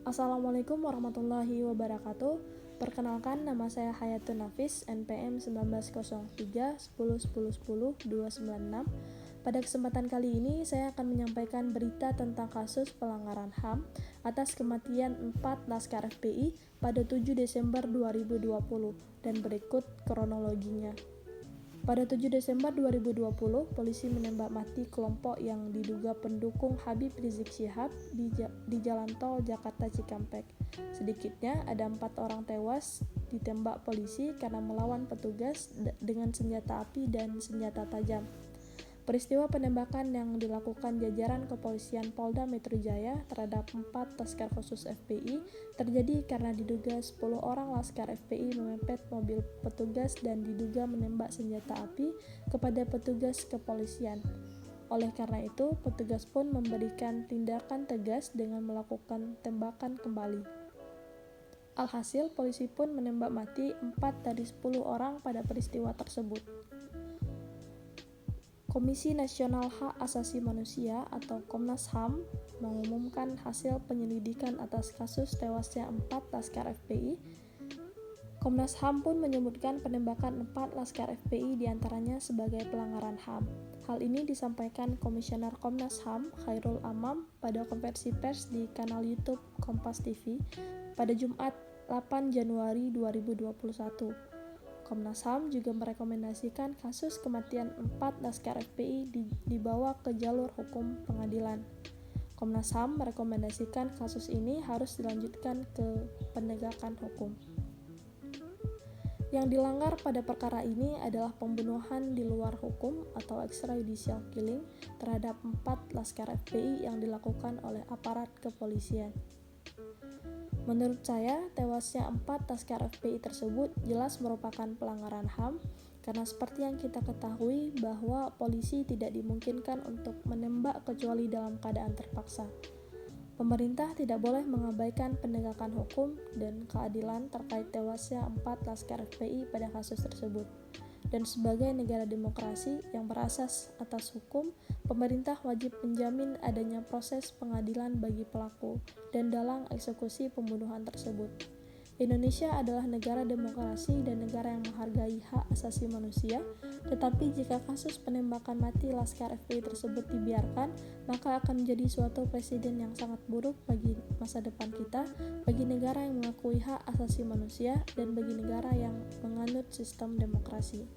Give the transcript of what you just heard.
Assalamualaikum warahmatullahi wabarakatuh. Perkenalkan, nama saya Hayatun Nafis, NPM 1903 10 10 10 296. Pada kesempatan kali ini, saya akan menyampaikan berita tentang kasus pelanggaran HAM atas kematian 4 laskar FPI pada 7 Desember 2020, dan berikut kronologinya. Pada 7 Desember 2020, polisi menembak mati kelompok yang diduga pendukung Habib Rizik Syihab di Jalan Tol Jakarta Cikampek. Sedikitnya ada 4 orang tewas ditembak polisi karena melawan petugas dengan senjata api dan senjata tajam. Peristiwa penembakan yang dilakukan jajaran kepolisian Polda Metro Jaya terhadap 4 laskar khusus FPI terjadi karena diduga 10 orang laskar FPI memepet mobil petugas dan diduga menembak senjata api kepada petugas kepolisian. Oleh karena itu, petugas pun memberikan tindakan tegas dengan melakukan tembakan kembali. Alhasil, polisi pun menembak mati 4 dari 10 orang pada peristiwa tersebut. Komisi Nasional Hak Asasi Manusia atau Komnas HAM mengumumkan hasil penyelidikan atas kasus tewasnya 4 laskar FPI. Komnas HAM pun menyebutkan penembakan 4 laskar FPI diantaranya sebagai pelanggaran HAM. Hal ini disampaikan Komisioner Komnas HAM Khairul Amam pada konferensi pers di kanal YouTube Kompas TV pada Jumat 8 Januari 2021. Komnas HAM juga merekomendasikan kasus kematian 4 laskar FPI dibawa ke jalur hukum pengadilan. Komnas HAM merekomendasikan kasus ini harus dilanjutkan ke penegakan hukum. Yang dilanggar pada perkara ini adalah pembunuhan di luar hukum atau extrajudicial killing terhadap 4 laskar FPI yang dilakukan oleh aparat kepolisian. Menurut saya, tewasnya 4 laskar FPI tersebut jelas merupakan pelanggaran HAM karena seperti yang kita ketahui bahwa polisi tidak dimungkinkan untuk menembak kecuali dalam keadaan terpaksa. Pemerintah tidak boleh mengabaikan penegakan hukum dan keadilan terkait tewasnya 4 laskar FPI pada kasus tersebut. Dan sebagai negara demokrasi yang berasas atas hukum, pemerintah wajib menjamin adanya proses pengadilan bagi pelaku dan dalang eksekusi pembunuhan tersebut. Indonesia adalah negara demokrasi dan negara yang menghargai hak asasi manusia, tetapi jika kasus penembakan mati laskar FPI tersebut dibiarkan, maka akan menjadi suatu presiden yang sangat buruk bagi masa depan kita, bagi negara yang mengakui hak asasi manusia, dan bagi negara yang menganut sistem demokrasi.